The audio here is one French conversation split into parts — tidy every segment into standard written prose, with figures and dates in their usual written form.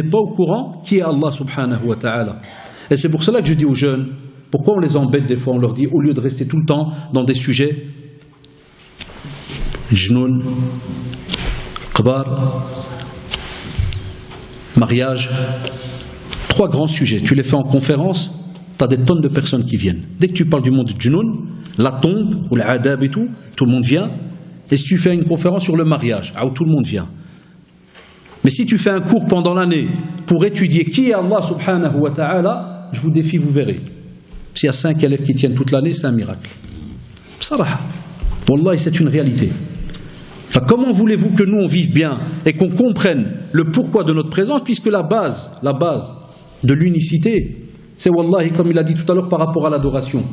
pas au courant qui est Allah subhanahu wa ta'ala. Et c'est pour cela que je dis aux jeunes, pourquoi on les embête des fois, on leur dit, au lieu de rester tout le temps dans des sujets, jnoun, qbar, mariage, 3 grands sujets, tu les fais en conférence, tu as des tonnes de personnes qui viennent. Dès que tu parles du monde du jnoun, la tombe, ou l'adab et tout le monde vient. Et si tu fais une conférence sur le mariage, où tout le monde vient. Mais si tu fais un cours pendant l'année pour étudier qui est Allah subhanahu wa ta'ala, je vous défie, vous verrez. S'il y a 5 élèves qui tiennent toute l'année, c'est un miracle. Sarah. Wallahi, c'est une réalité. Enfin, comment voulez-vous que nous on vive bien et qu'on comprenne le pourquoi de notre présence, puisque la base de l'unicité, c'est wallahi, comme il a dit tout à l'heure par rapport à l'adoration.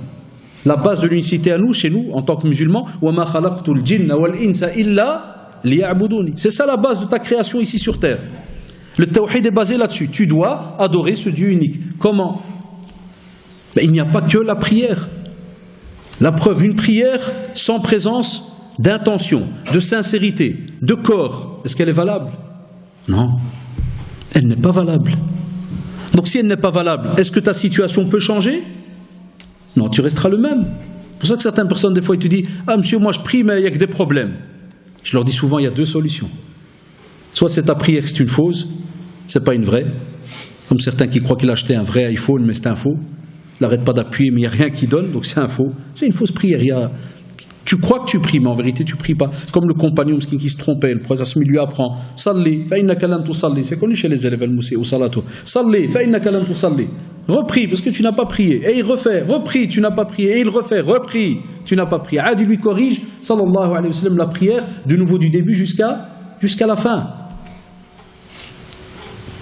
La base de l'unicité à nous, chez nous, en tant que musulmans, وَمَا خَلَقْتُ الْجِنَّ وَالْإِنسَ إِلَّا لِيَعْبُدُونِ. C'est ça la base de ta création ici sur terre. Le tawhid est basé là-dessus. Tu dois adorer ce Dieu unique. Comment? Il n'y a pas que la prière. La preuve, une prière sans présence d'intention, de sincérité, de corps, est-ce qu'elle est valable? Non, elle n'est pas valable. Donc si elle n'est pas valable, est-ce que ta situation peut changer? Non, tu resteras le même. C'est pour ça que certaines personnes, des fois, ils te disent « Ah monsieur, moi je prie, mais il n'y a que des problèmes. » Je leur dis souvent, il y a 2 solutions. Soit c'est ta prière, c'est une fausse, c'est pas une vraie. Comme certains qui croient qu'il a acheté un vrai iPhone, mais c'est un faux. Il n'arrête pas d'appuyer, mais il n'y a rien qui donne, donc c'est un faux. C'est une fausse prière. Tu crois que tu pries, mais en vérité tu ne pries pas. Comme le compagnon qui se trompait, le prophète lui apprend « Salli, fa innaka lan tusalli » c'est connu chez les élèves al-Moussi ou Salatu. « Salli, fa innaka lan tusalli » repris, parce que tu n'as pas prié. Et il refait, repris, tu n'as pas prié. Et il refait, repris, tu n'as pas prié. Adi lui corrige, sallallahu alayhi wa sallam, la prière, de nouveau du début jusqu'à la fin.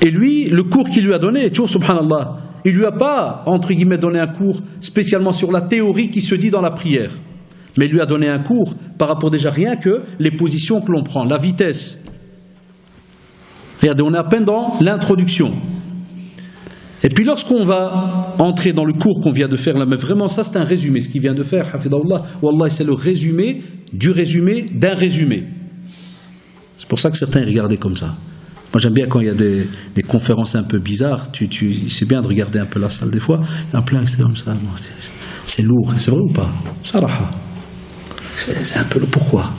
Et lui, le cours qu'il lui a donné, tu vois, subhanallah, il ne lui a pas, entre guillemets, donné un cours spécialement sur la théorie qui se dit dans la prière. Mais il lui a donné un cours par rapport déjà rien que les positions que l'on prend, la vitesse. Regardez, on est à peine dans l'introduction. Et puis lorsqu'on va entrer dans le cours qu'on vient de faire là, mais vraiment ça c'est un résumé, ce qu'il vient de faire, hafidallah, wallah, c'est le résumé du résumé d'un résumé. C'est pour ça que certains regardaient comme ça. Moi j'aime bien quand il y a des conférences un peu bizarres, c'est bien de regarder un peu la salle des fois, il y en a plein qui c'est comme ça, c'est lourd, c'est vrai ou pas? Saraha. C'est un peu le pourquoi.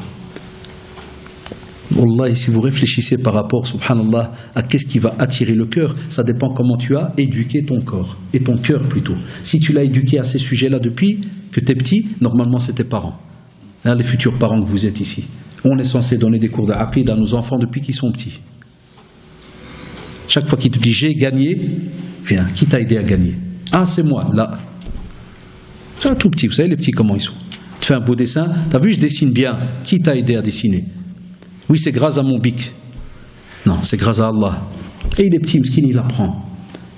Wallah, si vous réfléchissez par rapport, subhanallah, à qu'est-ce qui va attirer le cœur, ça dépend comment tu as éduqué ton corps, et ton cœur plutôt. Si tu l'as éduqué à ces sujets-là depuis que tu es petit, normalement c'est tes parents. Là, les futurs parents que vous êtes ici. On est censé donner des cours d'aqid à nos enfants depuis qu'ils sont petits. Chaque fois qu'il te dit j'ai gagné, viens, qui t'a aidé à gagner? Ah, c'est moi, là. C'est un tout petit, vous savez les petits comment ils sont. Tu fais un beau dessin, t'as vu je dessine bien, qui t'a aidé à dessiner? Oui, c'est grâce à mon bic. Non, c'est grâce à Allah. Et il est petit, Mskin, il apprend.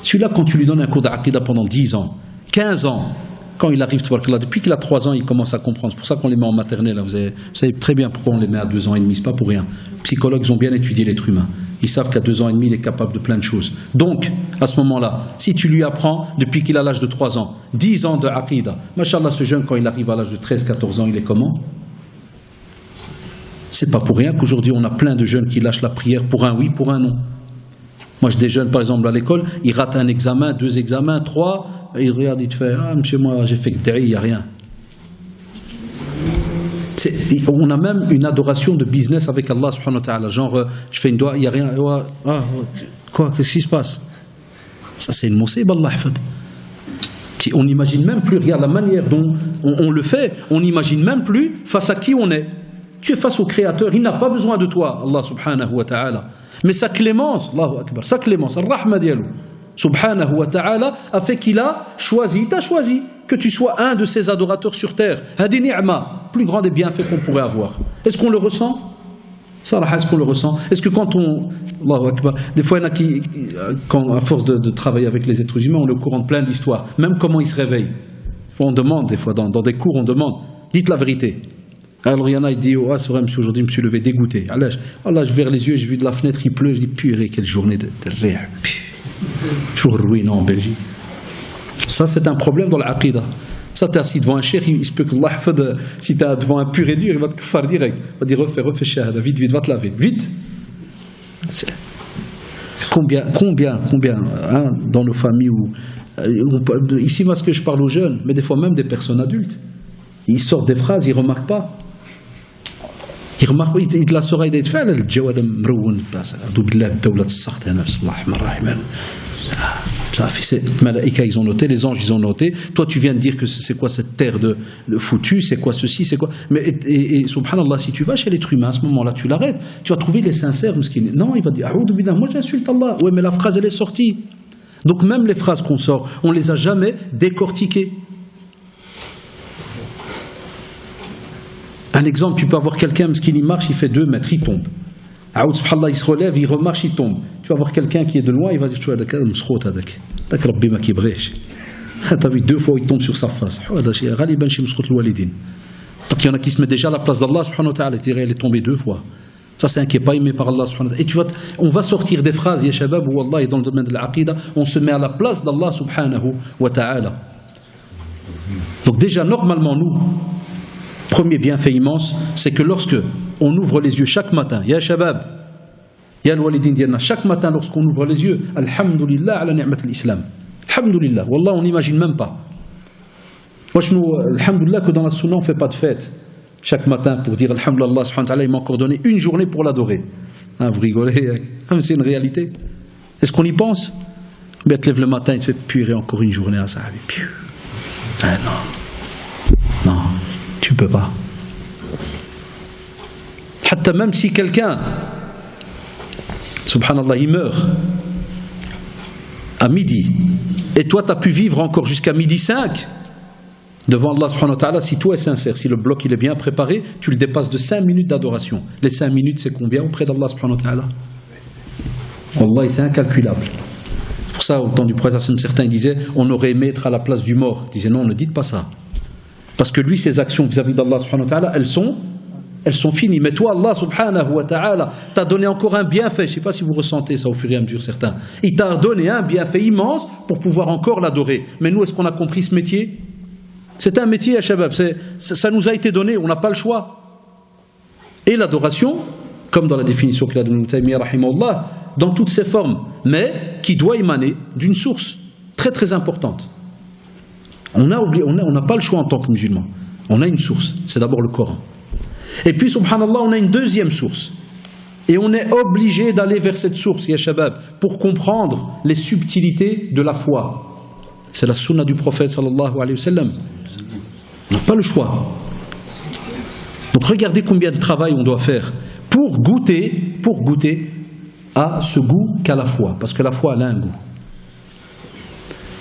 Celui-là, quand tu lui donnes un cours d'aqida pendant 10 ans, 15 ans, quand il arrive, depuis qu'il a 3 ans, il commence à comprendre. C'est pour ça qu'on les met en maternelle. Là. Vous savez très bien pourquoi on les met à 2 ans et demi, c'est pas pour rien. Les psychologues, ils ont bien étudié l'être humain. Ils savent qu'à 2 ans et demi, il est capable de plein de choses. Donc, à ce moment-là, si tu lui apprends, depuis qu'il a l'âge de 3 ans, 10 ans de aqida, machallah, ce jeune, quand il arrive à l'âge de 13-14 ans, il est comment? C'est pas pour rien qu'aujourd'hui on a plein de jeunes qui lâchent la prière pour un oui, pour un non. Moi j'ai des jeunes par exemple à l'école, ils ratent un examen, 2 examens, 3, et ils regardent, ils te font ah monsieur moi j'ai fait que derrière il n'y a rien. On a même une adoration de business avec Allah subhanahu wa ta'ala, genre je fais une doigt, il n'y a rien, quoi, qu'est-ce qui se passe? Ça c'est une moussib, Allah hafad. On n'imagine même plus, regarde la manière dont on le fait, on n'imagine même plus face à qui on est. Tu es face au Créateur, il n'a pas besoin de toi, Allah subhanahu wa ta'ala. Mais sa clémence, Allahu Akbar, sa clémence, ar-Rahma dialou, subhanahu wa ta'ala, a fait qu'il a choisi, t'a choisi, que tu sois un de ses adorateurs sur terre. Hadi ni'ma, plus grand des bienfaits qu'on pourrait avoir. Est-ce qu'on le ressent? Sarah, est-ce qu'on le ressent? Est-ce que quand on... Allahu Akbar, des fois il y en a qui, quand, à force de travailler avec les êtres humains, on le courant de plein d'histoires, même comment ils se réveillent. On demande des fois, dans des cours, on demande, dites la vérité. Alors il y en a, il dit, oh, c'est vrai, monsieur, aujourd'hui, je me suis levé dégoûté. Allah, je verrai les yeux, j'ai vu de la fenêtre, il pleut, je dis, purée, quelle journée de rire. Toujours ruinant en Belgique. Ça, c'est un problème dans l'aqida. Ça, tu es assis devant un cheikh, il se peut que Allah, si tu es devant un pur et dur, il va te faire direct. Il va dire, refais shahada, vite, va te laver, vite. Combien hein, dans nos familles ici, moi, ce que je parle aux jeunes, mais des fois même des personnes adultes, ils sortent des phrases, ils ne remarquent pas. Ils remarquent, ils la soirée d'être fait, le jawad mroun, doubillah, dawlat as-sakht, ça fait, Malaïka, ils ont noté, les anges, ils ont noté. Toi, tu viens de dire que c'est quoi cette terre de foutu, c'est quoi ceci, c'est quoi. Mais, et subhanallah, si tu vas chez l'être humain, à ce moment-là, tu l'arrêtes, tu vas trouver les sincères, mesquines. Non, il va dire, A'oudou billah, moi j'insulte Allah. Ouais, mais la phrase, elle est sortie. Donc, même les phrases qu'on sort, on les a jamais décortiquées. Un exemple, tu peux avoir quelqu'un, mesquine, il marche, il fait 2 mètres, il tombe. Subhanallah, il se relève, il remarche, il tombe. Tu vas voir quelqu'un qui est de loin, il va dire, tu vois, t'as vu 2 fois, il tombe sur sa face. Donc il y en a qui se mettent déjà à la place d'Allah, subhanahu wa ta'ala, il est tombé 2 fois. Ça, c'est un qui n'est pas aimé par Allah, subhanahu wa ta'ala. Et tu vois, on va sortir des phrases, ya shabab, où Allah est dans le domaine de l'aqida, on se met à la place d'Allah, subhanahu wa ta'ala. Donc déjà, normalement, nous, premier bienfait immense, c'est que lorsque on ouvre les yeux chaque matin, ya shabab, ya al-walidin diana, chaque matin lorsqu'on ouvre les yeux, alhamdulillah ala ni'mat al-islam. Alhamdulillah, wallah, on n'imagine même pas. Moi, je nous, alhamdulillah, que dans la sunna, on ne fait pas de fête chaque matin pour dire alhamdulillah, subhanahu wa ta'ala, il m'a encore donné une journée pour l'adorer. Hein, vous rigolez, mais c'est une réalité. Est-ce qu'on y pense? Mais tu te lèves le matin et tu fais purer encore une journée à ça. Ah non. Non. Tu ne peux pas. Même si quelqu'un, subhanallah, il meurt à midi, et toi tu as pu vivre encore jusqu'à midi 5 devant Allah subhanahu wa ta'ala, si toi est sincère, si le bloc il est bien préparé, tu le dépasses de 5 minutes d'adoration. Les 5 minutes, c'est combien auprès d'Allah subhanahu wa ta'ala? Wallah, c'est incalculable. Pour ça, au temps du prophète, certains disaient, on aurait aimé être à la place du mort. Ils disaient, non, ne dites pas ça. Parce que lui, ses actions vis-à-vis d'Allah subhanahu wa ta'ala, elles sont finies. Mais toi, Allah subhanahu wa ta'ala t'a donné encore un bienfait. Je ne sais pas si vous ressentez ça au fur et à mesure, certains. Il t'a donné un bienfait immense pour pouvoir encore l'adorer. Mais nous, est-ce qu'on a compris ce métier? C'est un métier, à Shabab. Ça nous a été donné, on n'a pas le choix. Et l'adoration, comme dans la définition qu'il a donnée Ibn Taymiyyah rahimahullah, dans toutes ses formes, mais qui doit émaner d'une source très très importante. On n'a pas le choix en tant que musulman. On a une source, c'est d'abord le Coran. Et puis, subhanallah, on a une deuxième source. Et on est obligé d'aller vers cette source, ya shabab, pour comprendre les subtilités de la foi. C'est la sunna du prophète sallallahu alayhi wa sallam. On n'a pas le choix. Donc regardez combien de travail on doit faire pour goûter à ce goût qu'a la foi. Parce que la foi, elle a un goût.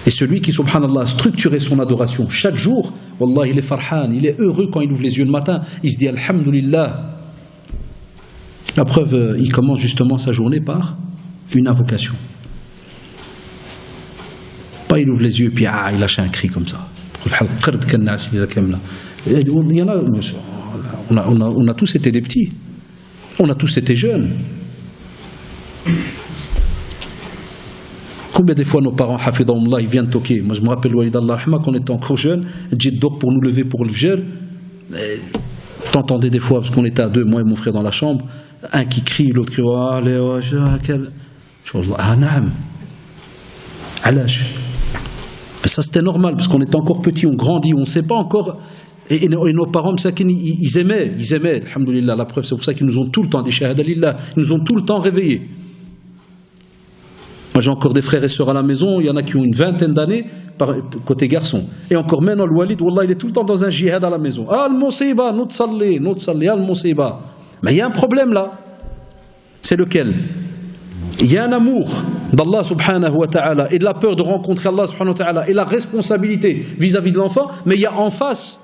Et celui qui, subhanallah, a structuré son adoration chaque jour, wallah, il est farhan, il est heureux quand il ouvre les yeux le matin. Il se dit alhamdulillah. La preuve, il commence justement sa journée par une invocation. Pas il ouvre les yeux et puis il lâche un cri comme ça. Il y en a, on a tous été des petits. On a tous été jeunes. Combien de fois nos parents, hafidahumullah, ils viennent toquer. Moi je me rappelle, Walid Allah Rahma, quand on était encore jeunes, Jiddok pour nous lever pour le fajr. T'entendais des fois, parce qu'on était à 2, moi et mon frère dans la chambre, un qui crie, l'autre qui naam. Alash. Ça c'était normal, parce qu'on était encore petits, on grandit, on ne sait pas encore. Et nos parents, ils aimaient, alhamdoulilah, la preuve, c'est pour ça qu'ils nous ont tout le temps dit shahada lillah, ils nous ont tout le temps réveillés. Moi j'ai encore des frères et sœurs à la maison, il y en a qui ont une 20aine d'années côté garçon. Et encore maintenant le Walid, wallah, il est tout le temps dans un jihad à la maison. Ah al-musiba, nous tsalli, al-musiba. Mais il y a un problème là. C'est lequel? Il y a un amour d'Allah subhanahu wa ta'ala et de la peur de rencontrer Allah subhanahu wa ta'ala et la responsabilité vis-à-vis de l'enfant, mais il y a en face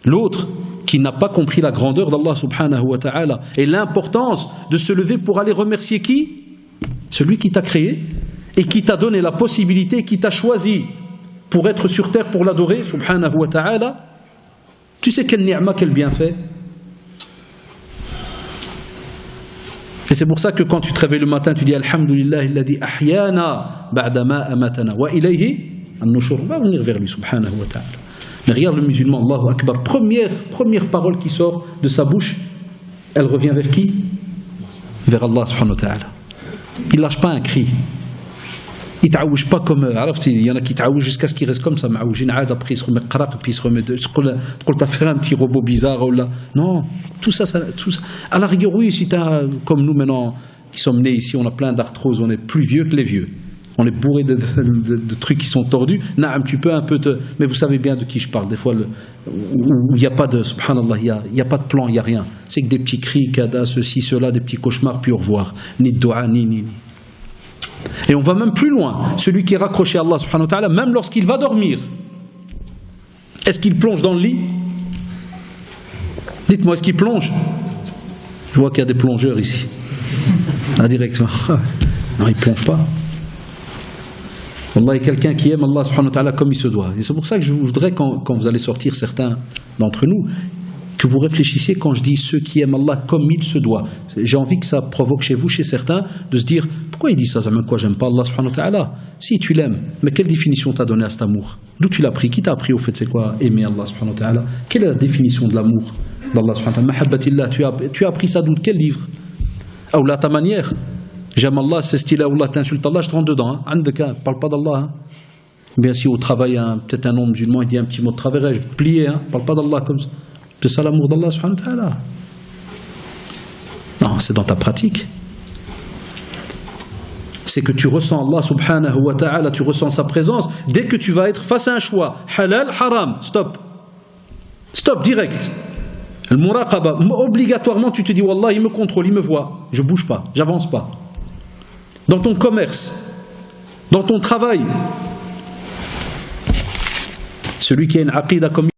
l'autre qui n'a pas compris la grandeur d'Allah subhanahu wa ta'ala et l'importance de se lever pour aller remercier qui? Celui qui t'a créé et qui t'a donné la possibilité, qui t'a choisi pour être sur terre, pour l'adorer, subhanahu wa ta'ala. Tu sais quel ni'ma, quel bienfait. Et c'est pour ça que quand tu te réveilles le matin, tu dis alhamdulillah alladhi ahyana ba'dama amatana wa ilayhi an-nushur. Va venir vers lui, subhanahu wa ta'ala. Mais regarde le musulman, Allahu Akbar, première parole qui sort de sa bouche, elle revient vers qui? Vers Allah subhanahu wa ta'ala. Il lâche pas un cri. Il تعوج pas comme عرفتي il y en a qui تعوج jusqu'à ce qu'il reste comme ça معوجين عاد après il se remet قرق puis il se remet تقول t'as fait un petit robot bizarre ou là non tout ça à la rigueur oui si t'as comme nous maintenant qui sommes nés ici on a plein d'arthrose on est plus vieux que les vieux on est bourré de trucs qui sont tordus naam tu peux un peu mais vous savez bien de qui je parle des fois où il n'y a pas de subhanallah il y a pas de plan il y a rien c'est que des petits cris kada ceci cela des petits cauchemars puis au revoir ni de doua ni et on va même plus loin. Celui qui est raccroché à Allah subhanahu wa ta'ala, même lorsqu'il va dormir, est-ce qu'il plonge dans le lit? Dites-moi, est-ce qu'il plonge? Je vois qu'il y a des plongeurs ici. Ah, directement. Non, il ne plonge pas. Allah est quelqu'un qui aime Allah subhanahu wa ta'ala comme il se doit. Et c'est pour ça que je voudrais, quand vous allez sortir certains d'entre nous, que vous réfléchissiez quand je dis ceux qui aiment Allah comme il se doit. J'ai envie que ça provoque chez vous, chez certains, de se dire pourquoi il dit ça même quoi j'aime pas Allah subhanahu wa ta'ala. Si tu l'aimes, mais quelle définition t'as donné à cet amour? D'où tu l'as pris? Qui t'a appris au fait c'est quoi aimer Allah subhanahu wa ta'ala? Quelle est la définition de l'amour d'Allah subhanahu wa ta'ala? Mahabbatillah, tu as appris ça d'où? Quel livre? Ou là ta manière? J'aime Allah, c'est style là où Allah t'insulte Allah, je te rentre dedans. Parle pas d'Allah. Bien si au travail, peut-être un homme musulman il dit un petit mot de travers, je vais te plier, parle pas d'Allah comme ça. C'est ça l'amour d'Allah subhanahu wa ta'ala. Non, c'est dans ta pratique. C'est que tu ressens Allah subhanahu wa ta'ala, tu ressens sa présence. Dès que tu vas être face à un choix, halal, haram, stop. Stop, direct. Le muraqaba, obligatoirement tu te dis, Wallah, il me contrôle, il me voit. Je bouge pas, j'avance pas. Dans ton commerce, dans ton travail. Celui qui a une aqida comme